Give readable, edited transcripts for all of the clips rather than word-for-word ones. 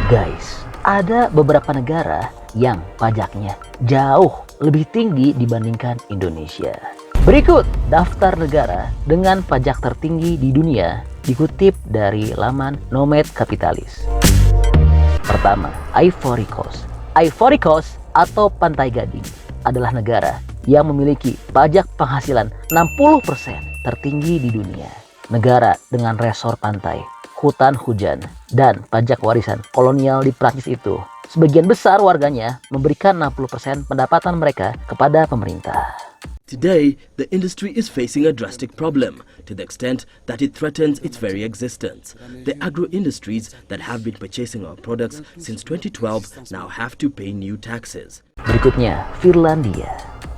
Guys, ada beberapa negara yang pajaknya jauh lebih tinggi dibandingkan Indonesia. Berikut daftar negara dengan pajak tertinggi di dunia dikutip dari laman Nomad Capitalis. Pertama, Ivory Coast. Ivory Coast atau Pantai Gading adalah negara yang memiliki pajak penghasilan 60% tertinggi di dunia. Negara dengan resor pantai, hutan hujan, dan pajak warisan kolonial di Prancis itu, sebagian besar warganya memberikan 60% pendapatan mereka kepada pemerintah. Today, the industry is facing a drastic problem to the extent that it threatens its very existence. The agro-industries that have been purchasing our products since 2012 now have to pay new taxes. Berikutnya, Finlandia.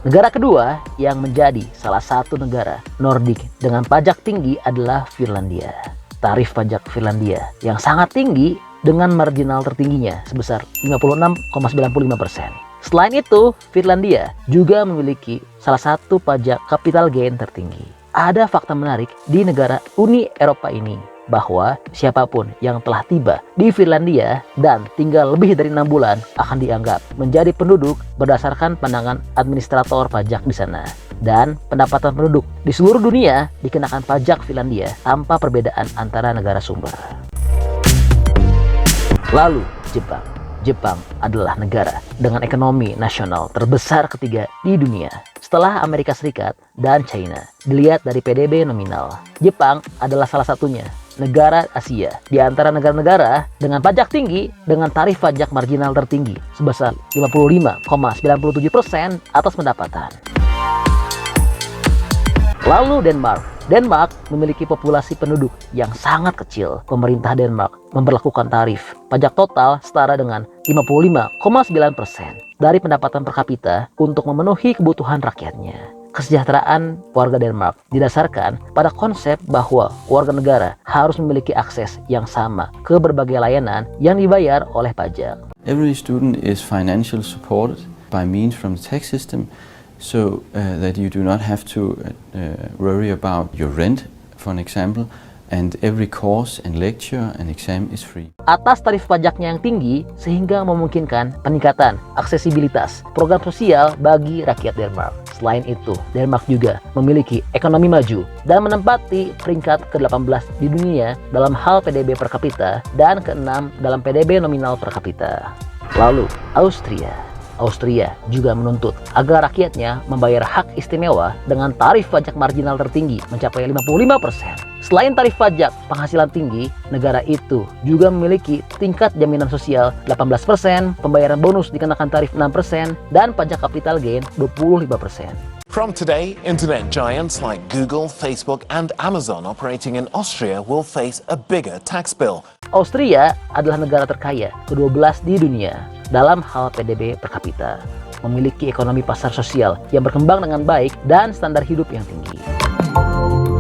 Negara kedua yang menjadi salah satu negara Nordik dengan pajak tinggi adalah Finlandia. Tarif pajak Finlandia yang sangat tinggi dengan marginal tertingginya sebesar 56,95%. Selain itu, Finlandia juga memiliki salah satu pajak capital gain tertinggi. Ada fakta menarik di negara Uni Eropa ini bahwa siapapun yang telah tiba di Finlandia dan tinggal lebih dari 6 bulan akan dianggap menjadi penduduk berdasarkan pandangan administrator pajak di sana. Dan pendapatan penduduk di seluruh dunia dikenakan pajak Finlandia tanpa perbedaan antara negara sumber. Lalu, Jepang. Jepang adalah negara dengan ekonomi nasional terbesar ketiga di dunia setelah Amerika Serikat dan China. Dilihat dari PDB nominal, Jepang adalah salah satunya negara Asia di antara negara-negara dengan pajak tinggi dengan tarif pajak marginal tertinggi sebesar 55,97% atas pendapatan. Lalu Denmark. Denmark memiliki populasi penduduk yang sangat kecil. Pemerintah Denmark memberlakukan tarif pajak total setara dengan 55,9% dari pendapatan per kapita untuk memenuhi kebutuhan rakyatnya. Kesejahteraan warga Denmark didasarkan pada konsep bahwa warga negara harus memiliki akses yang sama ke berbagai layanan yang dibayar oleh pajak. Every student is financially supported by means from the tax system, so that you do not have to worry about your rent, for an example, and every course and lecture and exam is free. Atas tarif pajaknya yang tinggi sehingga memungkinkan peningkatan aksesibilitas program sosial bagi rakyat Denmark. Selain itu, Denmark juga memiliki ekonomi maju dan menempati peringkat ke-18 di dunia dalam hal PDB per kapita dan ke-6 dalam PDB nominal per kapita. Lalu, Austria. Austria juga menuntut agar rakyatnya membayar hak istimewa dengan tarif pajak marginal tertinggi mencapai 55%. Selain tarif pajak penghasilan tinggi, negara itu juga memiliki tingkat jaminan sosial 18%, pembayaran bonus dikenakan tarif 6%, dan pajak capital gain 25%. From today, internet giants like Google, Facebook, and Amazon operating in Austria will face a bigger tax bill. Austria adalah negara terkaya ke-12 di dunia dalam hal PDB per kapita, memiliki ekonomi pasar sosial yang berkembang dengan baik dan standar hidup yang tinggi.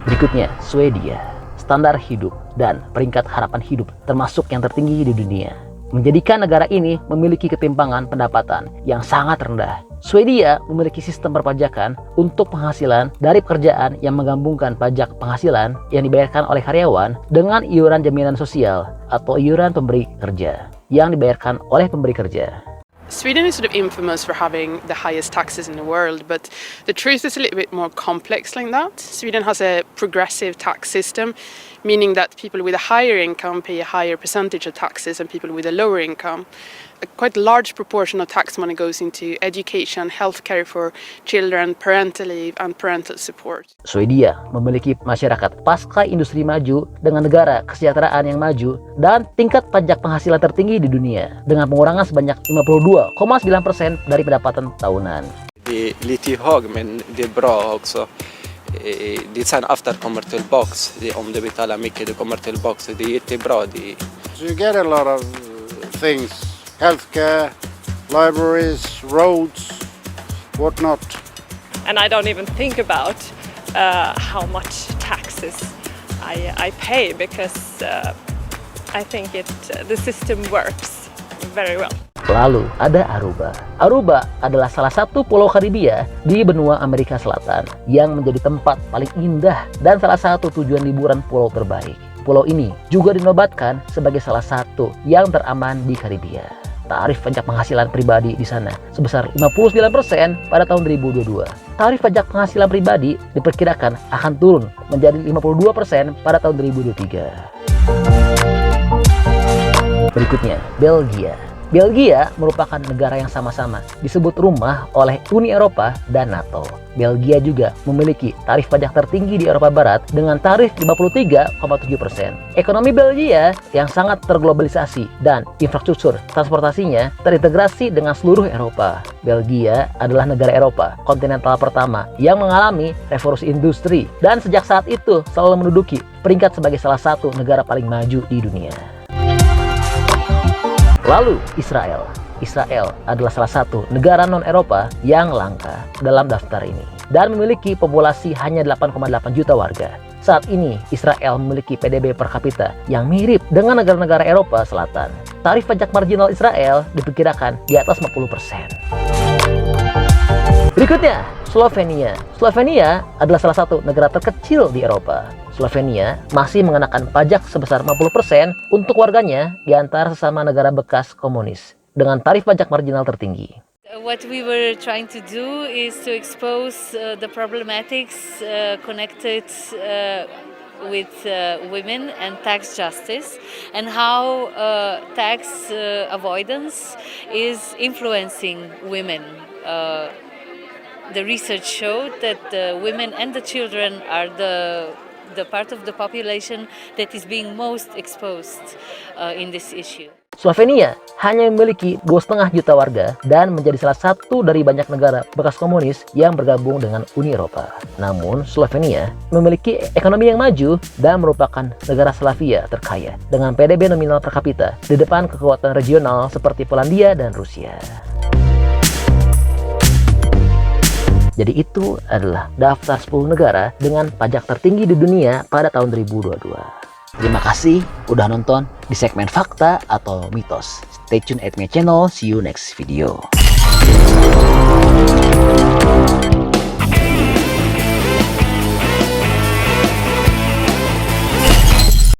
Berikutnya, Swedia. Standar hidup dan peringkat harapan hidup termasuk yang tertinggi di dunia, menjadikan negara ini memiliki ketimpangan pendapatan yang sangat rendah. Swedia memiliki sistem perpajakan untuk penghasilan dari pekerjaan yang menggabungkan pajak penghasilan yang dibayarkan oleh karyawan dengan iuran jaminan sosial atau iuran pemberi kerja yang dibayarkan oleh pemberi kerja. Sweden is sort of infamous for having the highest taxes in the world, but the truth is a little bit more complex than that. Sweden has a progressive tax system, meaning that people with a higher income pay a higher percentage of taxes than people with a lower income. A quite large proportion of tax money goes into education, healthcare for children, parental leave, and parental support. Swedia memiliki masyarakat pasca industri maju dengan negara kesejahteraan yang maju dan tingkat pajak penghasilan tertinggi di dunia dengan pengurangan sebanyak 52,9% dari pendapatan tahunan. Det är lite hög, men det är bra också. Det sen efter kommer tillbaks, om du betalar mycket, det kommer tillbaks. Det är jättebra. So you get a lot of things, healthcare, libraries, roads, whatnot. And I don't even think about how much taxes I pay because I think the system works very well. Lalu ada Aruba. Aruba adalah salah satu pulau Karibia di benua Amerika Selatan yang menjadi tempat paling indah dan salah satu tujuan liburan pulau terbaik. pulau ini juga dinobatkan sebagai salah satu yang teraman di Karibia. Tarif pajak penghasilan pribadi di sana sebesar 59% pada tahun 2022. Tarif pajak penghasilan pribadi diperkirakan akan turun menjadi 52% pada tahun 2023. Berikutnya, Belgia. Belgia merupakan negara yang sama-sama disebut rumah oleh Uni Eropa dan NATO. Belgia juga memiliki tarif pajak tertinggi di Eropa Barat dengan tarif 53,7%. Ekonomi Belgia yang sangat terglobalisasi dan infrastruktur transportasinya terintegrasi dengan seluruh Eropa. Belgia adalah negara Eropa kontinental pertama yang mengalami revolusi industri dan sejak saat itu selalu menduduki peringkat sebagai salah satu negara paling maju di dunia. Lalu Israel. Israel adalah salah satu negara non-Eropa yang langka dalam daftar ini dan memiliki populasi hanya 8,8 juta warga. Saat ini Israel memiliki PDB per kapita yang mirip dengan negara-negara Eropa Selatan. Tarif pajak marginal Israel diperkirakan di atas 50%. Berikutnya, Slovenia. Slovenia adalah salah satu negara terkecil di Eropa. Slovenia masih mengenakan pajak sebesar 50% untuk warganya di antara sesama negara bekas komunis dengan tarif pajak marginal tertinggi. What we were trying to do is to expose the problematics connected with women and tax justice and how tax avoidance is influencing women. The research showed that the women and the children are the part of the population that is being most exposed in this issue. Slovenia hanya memiliki 2,5 juta warga dan menjadi salah satu dari banyak negara bekas komunis yang bergabung dengan Uni Eropa. Namun, Slovenia memiliki ekonomi yang maju dan merupakan negara Slavia terkaya dengan PDB nominal per kapita di depan kekuatan regional seperti Polandia dan Rusia. Jadi itu adalah daftar 10 negara dengan pajak tertinggi di dunia pada tahun 2022. Terima kasih udah nonton di segmen fakta atau mitos. Stay tune at my channel. See you next video.